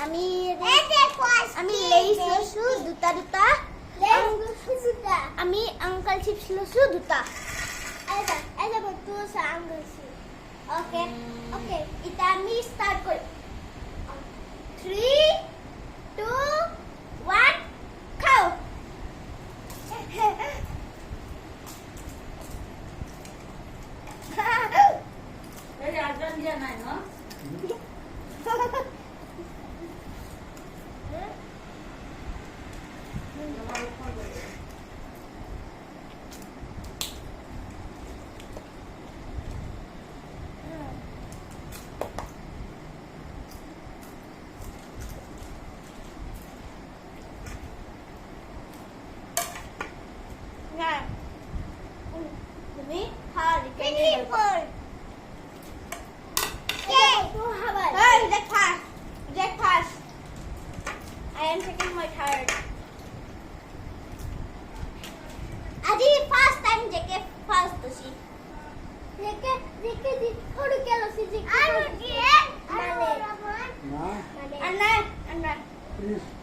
আমি Lay's Lo Shu দুটা দুটা আমি আঙ্কেল চিপস লসু দুটা ওকে ওকে এটা আমি স্টার্ট করি 3 2 1 খাও তুমি হারি breakfast. I am taking my third. Adi first time JK first doshi. JK thodu kelo si JK. Anu die. Mane. Na, Anna. please.